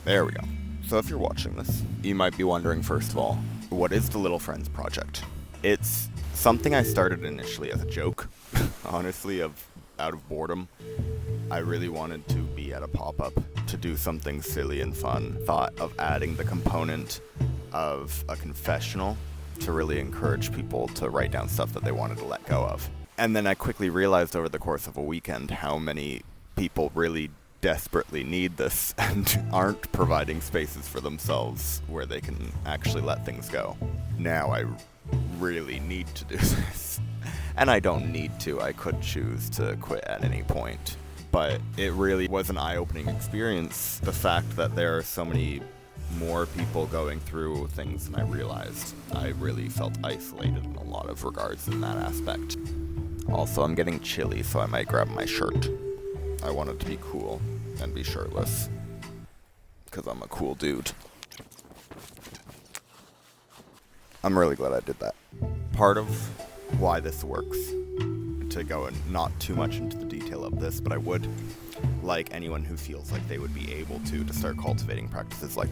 There we go. So if you're watching this, you might be wondering, first of all, what is the Lil Friends Project? It's something I started initially as a joke, honestly, out of boredom. I really wanted to be at a pop-up to do something silly and fun. Thought of adding the component of a confessional to really encourage people to write down stuff that they wanted to let go of. And then I quickly realized over the course of a weekend how many people really desperately need this and aren't providing spaces for themselves where they can actually let things go. Now I really need to do this. And I don't need to. I could choose to quit at any point. But it really was an eye-opening experience, the fact that there are so many more people going through things than I realized. I really felt isolated in a lot of regards in that aspect. Also, I'm getting chilly, so I might grab my shirt. I wanted to be cool and be shirtless, because I'm a cool dude. I'm really glad I did that. Part of why this works, to go in not too much into the detail of this, but I would like anyone who feels like they would be able to start cultivating practices like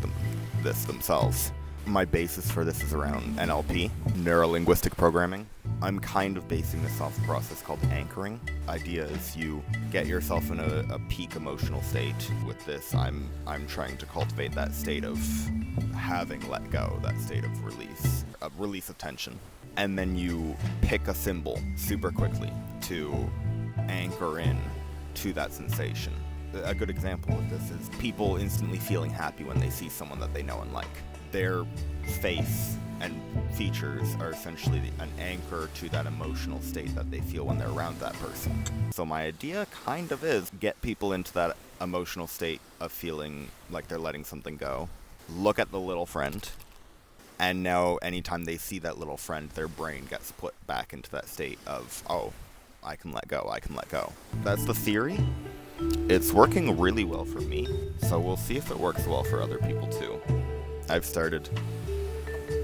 this themselves. My basis for this is around NLP, neuro-linguistic programming. I'm kind of basing this off a process called anchoring. Idea is you get yourself in a peak emotional state. With this, I'm trying to cultivate that state of having let go, that state of release of tension. And then you pick a symbol super quickly to anchor in to that sensation. A good example of this is people instantly feeling happy when they see someone that they know and like. Their face and features are essentially an anchor to that emotional state that they feel when they're around that person. So my idea kind of is get people into that emotional state of feeling like they're letting something go. Look at the little friend. And now anytime they see that little friend, their brain gets put back into that state of, oh, I can let go, I can let go. That's the theory. It's working really well for me, so we'll see if it works well for other people too. I've started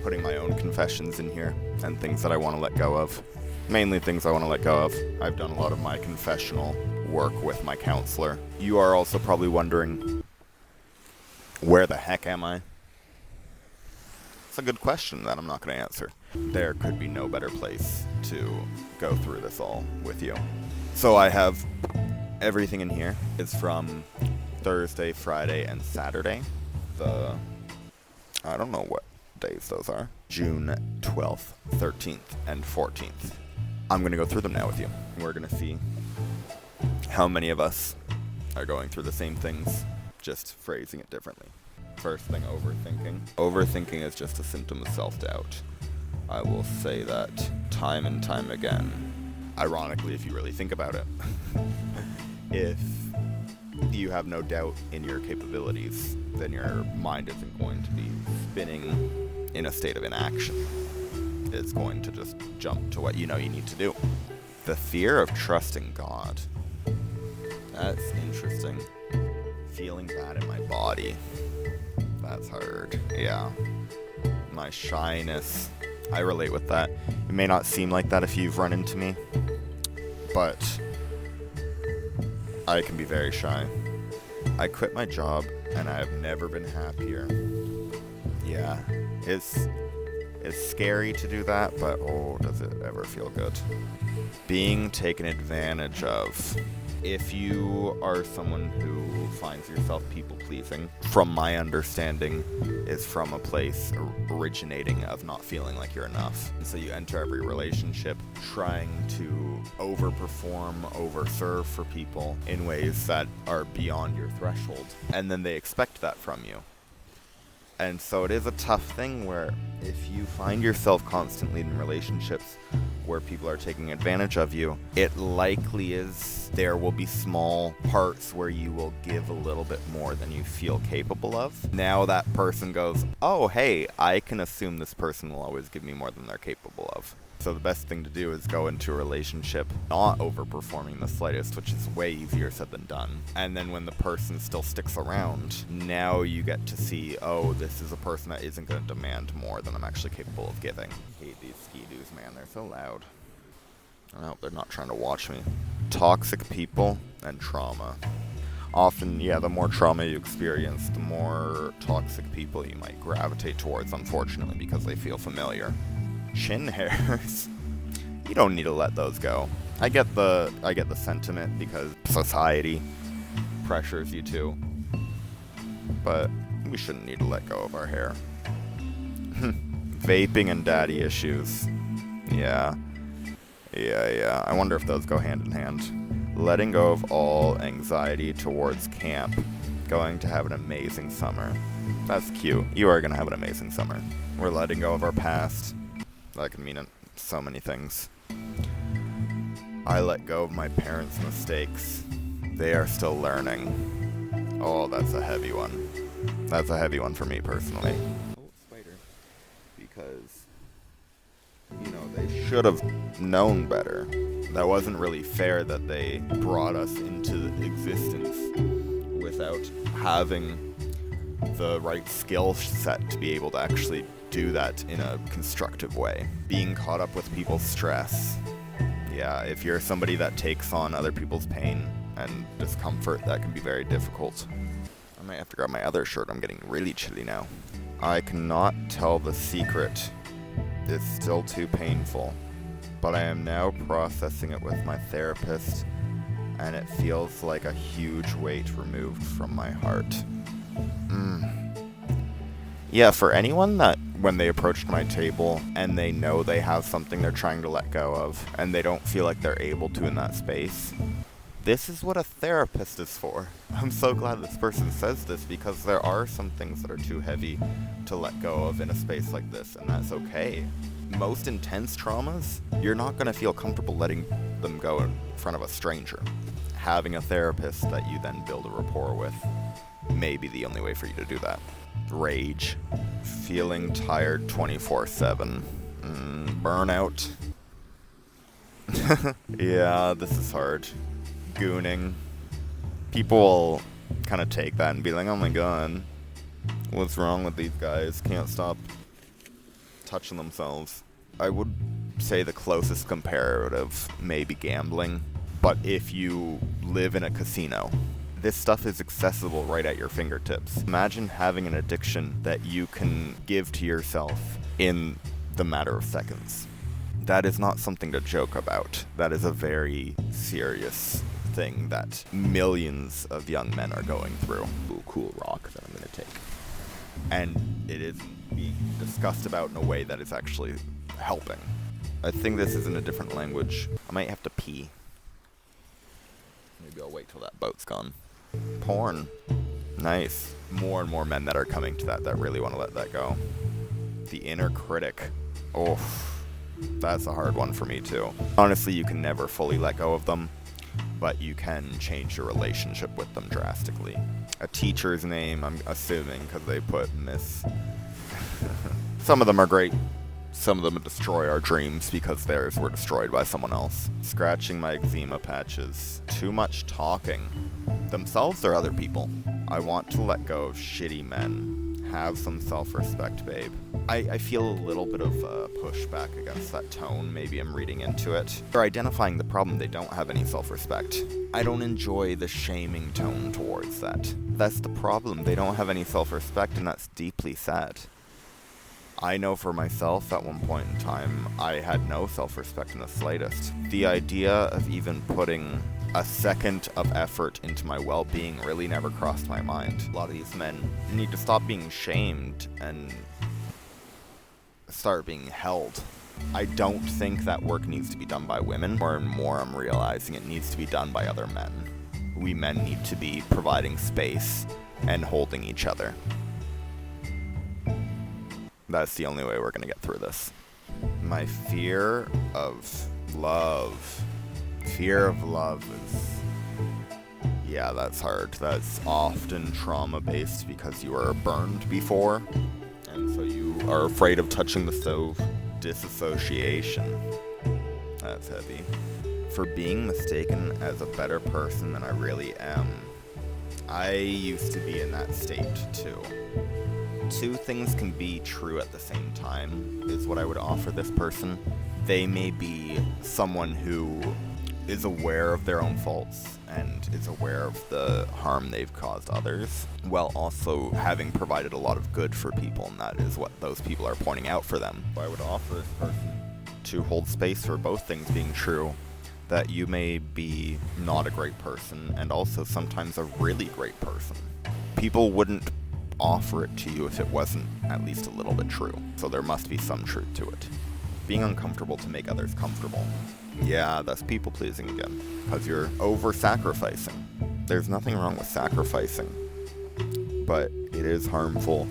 putting my own confessions in here and things that I want to let go of. Mainly things I want to let go of. I've done a lot of my confessional work with my counselor. You are also probably wondering, where the heck am I? It's a good question that I'm not going to answer. There could be no better place to go through this all with you. So I have everything in here. It's from Thursday, Friday, and Saturday. I don't know what days those are. June 12th, 13th, and 14th. I'm going to go through them now with you. We're going to see how many of us are going through the same things, just phrasing it differently. First thing, overthinking. Overthinking is just a symptom of self-doubt. I will say that time and time again. Ironically, if you really think about it. If you have no doubt in your capabilities, then your mind isn't going to be spinning in a state of inaction. It's going to just jump to what you know you need to do. The fear of trusting God. That's interesting. Feeling that in my body. That's hard. Yeah. My shyness. I relate with that. It may not seem like that if you've run into me, but I can be very shy. I quit my job and I have never been happier. Yeah, it's scary to do that, but oh, does it ever feel good. Being taken advantage of. If you are someone who finds yourself people-pleasing, from my understanding, is from a place originating of not feeling like you're enough. So you enter every relationship trying to overperform, overserve for people in ways that are beyond your threshold, and then they expect that from you. And so it is a tough thing where if you find yourself constantly in relationships where people are taking advantage of you, it likely is there will be small parts where you will give a little bit more than you feel capable of. Now that person goes, oh, hey, I can assume this person will always give me more than they're capable of. So the best thing to do is go into a relationship not overperforming the slightest, which is way easier said than done. And then when the person still sticks around, now you get to see, oh, this is a person that isn't going to demand more than I'm actually capable of giving. I hate these ski-doos, man. They're so loud. I hope they're not trying to watch me. Toxic people and trauma. Often, yeah, the more trauma you experience, the more toxic people you might gravitate towards, unfortunately, because they feel familiar. Chin hairs. You don't need to let those go. I get the sentiment because society pressures you to. But we shouldn't need to let go of our hair. Vaping and daddy issues. Yeah. I wonder if those go hand in hand. Letting go of all anxiety towards camp. Going to have an amazing summer. That's cute. You are going to have an amazing summer. We're letting go of our past. That can mean so many things. I let go of my parents' mistakes. They are still learning. Oh, that's a heavy one. That's a heavy one for me personally. Oh, spider. Because, they should have known better. That wasn't really fair that they brought us into existence without having the right skill set to be able to actually do that in a constructive way. Being caught up with people's stress. Yeah, if you're somebody that takes on other people's pain and discomfort, that can be very difficult. I might have to grab my other shirt. I'm getting really chilly now. I cannot tell the secret. It's still too painful. But I am now processing it with my therapist, and it feels like a huge weight removed from my heart. Yeah, for anyone that when they approached my table and they know they have something they're trying to let go of, and they don't feel like they're able to in that space, this is what a therapist is for. I'm so glad this person says this, because there are some things that are too heavy to let go of in a space like this, and that's okay. Most intense traumas, you're not going to feel comfortable letting them go in front of a stranger. Having a therapist that you then build a rapport with may be the only way for you to do that. Rage. Feeling tired 24/7. Burnout. Yeah, this is hard. Gooning. People will kind of take that and be like, oh my god, what's wrong with these guys? Can't stop touching themselves. I would say the closest comparative may be gambling, but if you live in a casino, this stuff is accessible right at your fingertips. Imagine having an addiction that you can give to yourself in the matter of seconds. That is not something to joke about. That is a very serious thing that millions of young men are going through. Ooh, cool rock that I'm going to take. And it is being discussed about in a way that is actually helping. I think this is in a different language. I might have to pee. Maybe I'll wait till that boat's gone. Porn. Nice. More and more men that are coming to that really want to let that go. The inner critic. Oh, that's a hard one for me too. Honestly, you can never fully let go of them, but you can change your relationship with them drastically. A teacher's name, I'm assuming, because they put Miss. Some of them are great. Some of them destroy our dreams because theirs were destroyed by someone else. Scratching my eczema patches. Too much talking. Themselves or other people. I want to let go of shitty men. Have some self-respect, babe. I feel a little bit of pushback against that tone. Maybe I'm reading into it. They're identifying the problem. They don't have any self-respect. I don't enjoy the shaming tone towards that. That's the problem. They don't have any self-respect, and that's deeply sad. I know for myself, at one point in time, I had no self-respect in the slightest. The idea of even putting a second of effort into my well-being really never crossed my mind. A lot of these men need to stop being shamed and start being held. I don't think that work needs to be done by women. More and more I'm realizing it needs to be done by other men. We men need to be providing space and holding each other. That's the only way we're going to get through this. My fear of love. Fear of love is... yeah, that's hard. That's often trauma-based because you were burned before, and so you are afraid of touching the stove. Disassociation. That's heavy. For being mistaken as a better person than I really am. I used to be in that state, too. Two things can be true at the same time, is what I would offer this person. They may be someone who is aware of their own faults and is aware of the harm they've caused others, while also having provided a lot of good for people, and that is what those people are pointing out for them. I would offer this person to hold space for both things being true, that you may be not a great person and also sometimes a really great person. People wouldn't offer it to you if it wasn't at least a little bit true, so there must be some truth to it. Being uncomfortable to make others comfortable. Yeah, that's people pleasing again, because you're over-sacrificing. There's nothing wrong with sacrificing, but it is harmful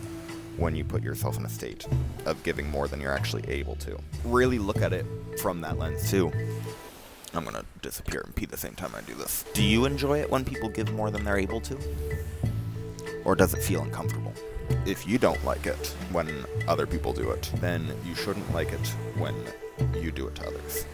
when you put yourself in a state of giving more than you're actually able to. Really look at it from that lens too. I'm gonna disappear and pee at the same time I do this. Do you enjoy it when people give more than they're able to? Or does it feel uncomfortable? If you don't like it when other people do it, then you shouldn't like it when you do it to others.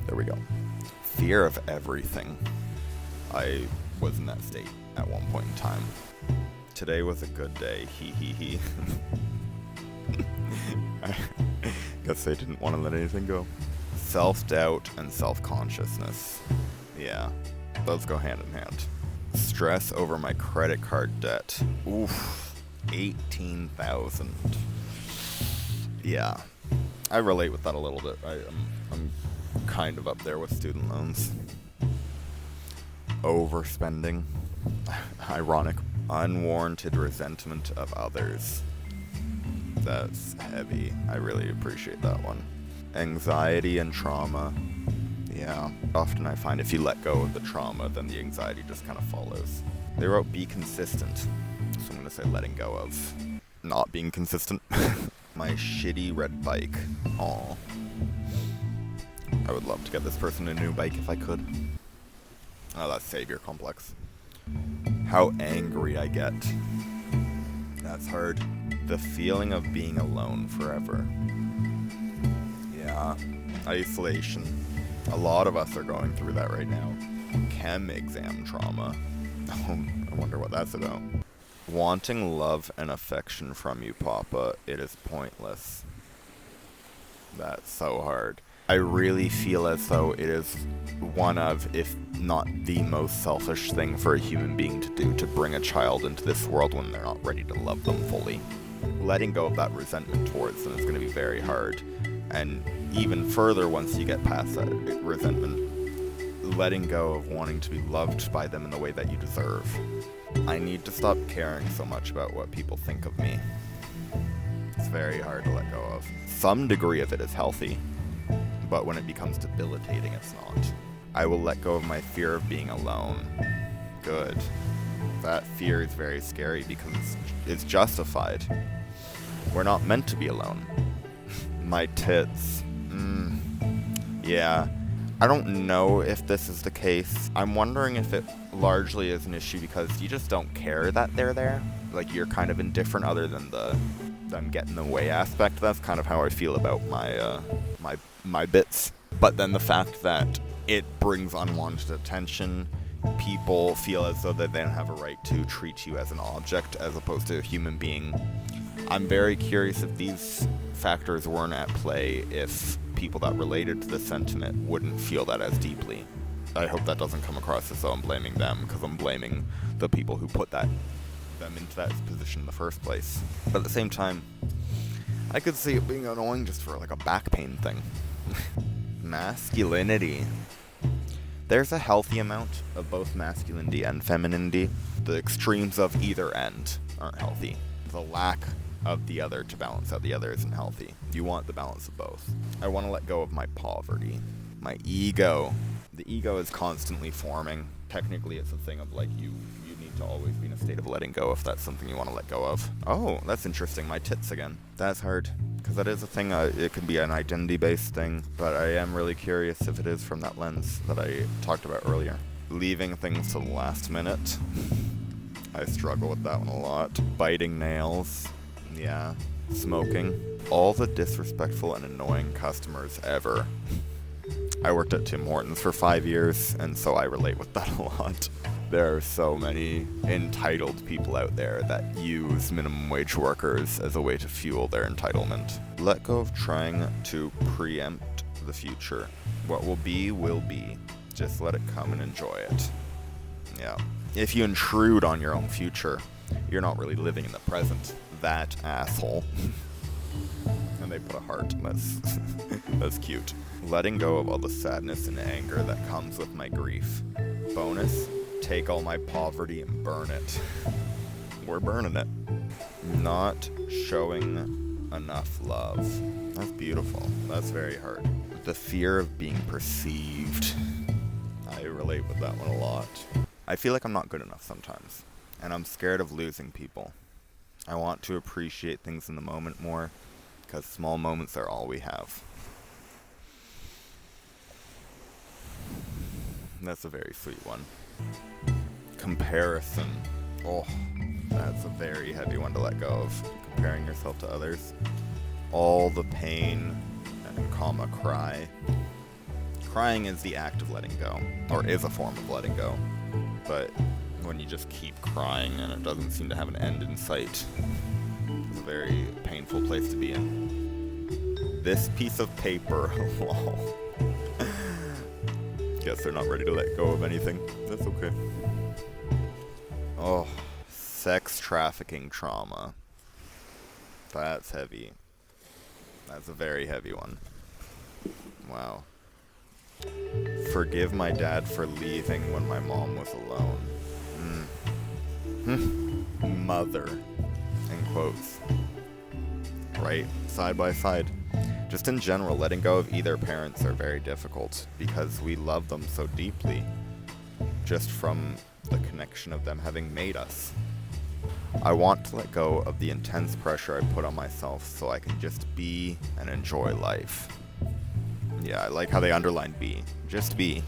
There we go. Fear of everything. I was in that state at one point in time. Today was a good day. He. I guess I didn't want to let anything go. Self-doubt and self-consciousness. Yeah, those go hand in hand. Stress over my credit card debt. Oof. 18,000. Yeah. I relate with that a little bit. I'm kind of up there with student loans. Overspending. Ironic. Unwarranted resentment of others. That's heavy. I really appreciate that one. Anxiety and trauma. Yeah. Often I find if you let go of the trauma, then the anxiety just kind of follows. They wrote be consistent. So I'm going to say letting go of not being consistent. My shitty red bike. Aw. I would love to get this person a new bike if I could. Oh, that's savior complex. How angry I get. That's hard. The feeling of being alone forever. Yeah. Isolation. A lot of us are going through that right now. Chem exam trauma. I wonder what that's about. Wanting love and affection from you, Papa, it is pointless. That's so hard. I really feel as though it is one of, if not the most selfish thing for a human being to do, to bring a child into this world when they're not ready to love them fully. Letting go of that resentment towards them is going to be very hard. And even further, once you get past that resentment, letting go of wanting to be loved by them in the way that you deserve. I need to stop caring so much about what people think of me. It's very hard to let go of. Some degree of it is healthy, but when it becomes debilitating, it's not. I will let go of my fear of being alone. Good. That fear is very scary because it's justified. We're not meant to be alone. My tits. Yeah. I don't know if this is the case. I'm wondering if it largely is an issue because you just don't care that they're there. Like, you're kind of indifferent other than the them getting in the way aspect. That's kind of how I feel about my bits. But then the fact that it brings unwanted attention, people feel as though that they don't have a right to treat you as an object as opposed to a human being. I'm very curious if these factors weren't at play, if people that related to the sentiment wouldn't feel that as deeply. I hope that doesn't come across as though I'm blaming them, because I'm blaming the people who put them into that position in the first place. But at the same time, I could see it being annoying just for like a back pain thing. Masculinity. There's a healthy amount of both masculinity and femininity. The extremes of either end aren't healthy. The lack of the other to balance out the other isn't healthy. You want the balance of both. I want to let go of my poverty. My ego. The ego is constantly forming. Technically, it's a thing of like you need to always be in a state of letting go if that's something you want to let go of. Oh, that's interesting. My tits again. That's hard. Because that is a thing. It could be an identity-based thing. But I am really curious if it is from that lens that I talked about earlier. Leaving things to the last minute. I struggle with that one a lot. Biting nails. Yeah. Smoking. All the disrespectful and annoying customers ever. I worked at Tim Hortons for 5 years, and so I relate with that a lot. There are so many entitled people out there that use minimum wage workers as a way to fuel their entitlement. Let go of trying to preempt the future. What will be, will be. Just let it come and enjoy it. Yeah. If you intrude on your own future, you're not really living in the present. That asshole. And they put a heart. That's cute. Letting go of all the sadness and anger that comes with my grief. Bonus, take all my poverty and burn it. We're burning it. Not showing enough love. That's beautiful. That's very hard. The fear of being perceived. I relate with that one a lot. I feel like I'm not good enough sometimes, and I'm scared of losing people. I want to appreciate things in the moment more, because small moments are all we have. That's a very sweet one. Comparison. Oh, that's a very heavy one to let go of. Comparing yourself to others. All the pain and cry. Crying is the act of letting go, or is a form of letting go. But when you just keep crying and it doesn't seem to have an end in sight, it's a very painful place to be in. This piece of paper, lol. Guess they're not ready to let go of anything. That's okay. Oh, sex trafficking trauma. That's heavy. That's a very heavy one. Wow. Forgive my dad for leaving when my mom was alone. Mother. In quotes. Right? Side by side. Just in general, letting go of either parents are very difficult because we love them so deeply, just from the connection of them having made us. I want to let go of the intense pressure I put on myself so I can just be and enjoy life. Yeah, I like how they underlined be. Just be.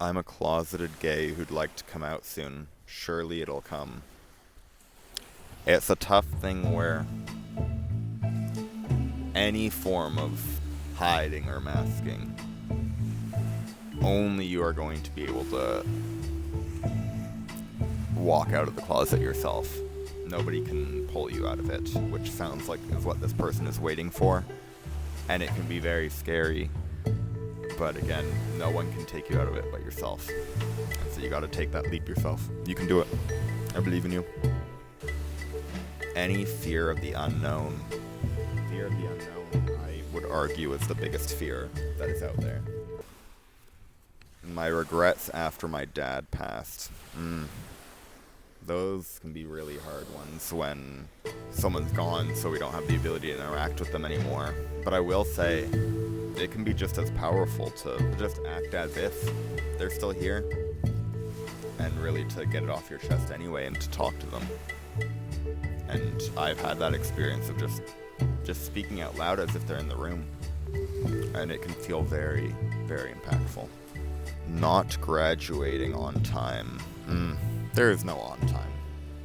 I'm a closeted gay who'd like to come out soon. Surely it'll come. It's a tough thing where any form of hiding or masking, only you are going to be able to walk out of the closet yourself. Nobody can pull you out of it, which sounds like is what this person is waiting for. And it can be very scary. But again, no one can take you out of it but yourself. And so you gotta take that leap yourself. You can do it. I believe in you. Any fear of the unknown. Fear of the unknown, I would argue, is the biggest fear that is out there. My regrets after my dad passed. Those can be really hard ones when someone's gone, so we don't have the ability to interact with them anymore. But I will say, it can be just as powerful to just act as if they're still here, and really to get it off your chest anyway and to talk to them. And I've had that experience of just speaking out loud as if they're in the room, and it can feel very, very impactful. Not graduating on time. There is no on time.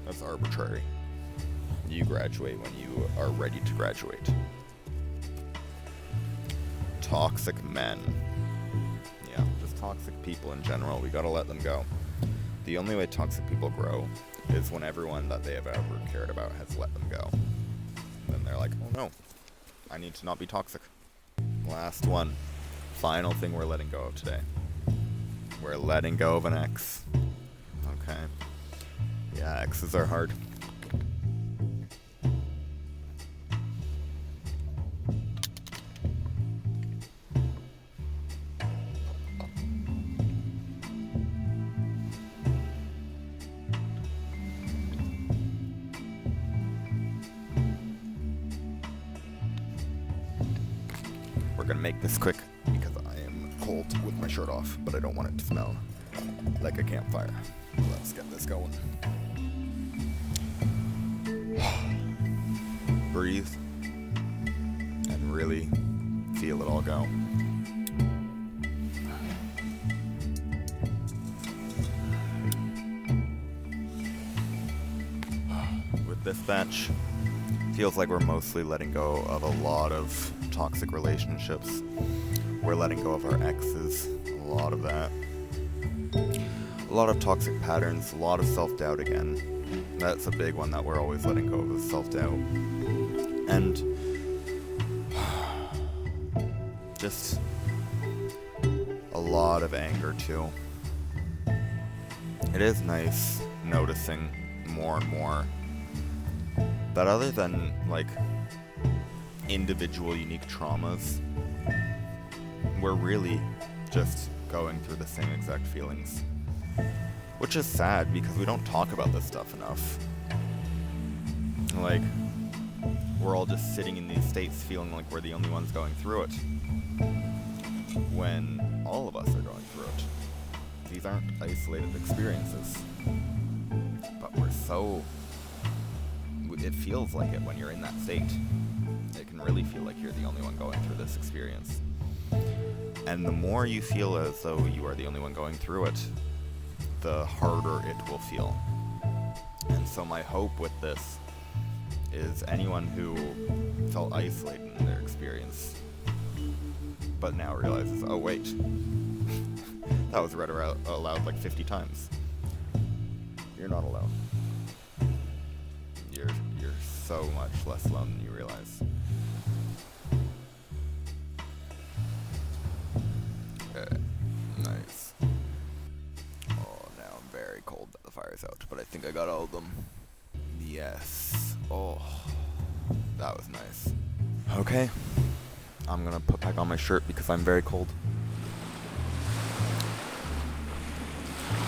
That's arbitrary. You graduate when you are ready to graduate. Toxic men. Yeah, just toxic people in general. We gotta let them go. The only way toxic people grow is when everyone that they have ever cared about has let them go. And then they're like, oh no, I need to not be toxic. Last one. Final thing we're letting go of today. We're letting go of an ex. Okay. Yeah, exes are hard. We're gonna make this quick because I am cold with my shirt off, but I don't want it to smell like a campfire. Let's get this going. Breathe and really feel it all go. With this batch, feels like we're mostly letting go of a lot of toxic relationships. We're letting go of our exes, a lot of that. A lot of toxic patterns, a lot of self-doubt again. That's a big one that we're always letting go of, is self-doubt. And just a lot of anger too. It is nice noticing more and more that other than like individual unique traumas, we're really just going through the same exact feelings. Which is sad because we don't talk about this stuff enough. Like, we're all just sitting in these states feeling like we're the only ones going through it, when all of us are going through it. These aren't isolated experiences. But it feels like it when you're in that state. It can really feel like you're the only one going through this experience. And the more you feel as though you are the only one going through it, the harder it will feel. And so my hope with this is anyone who felt isolated in their experience, but now realizes, oh wait, that was read aloud like 50 times. You're not alone. You're so much less alone than you realize. Okay, nice. Oh, now I'm very cold that the fire's out, but I think I got all of them. Yes. Oh, that was nice. Okay, I'm gonna put back on my shirt because I'm very cold.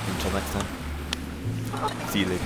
Until next time. See you later.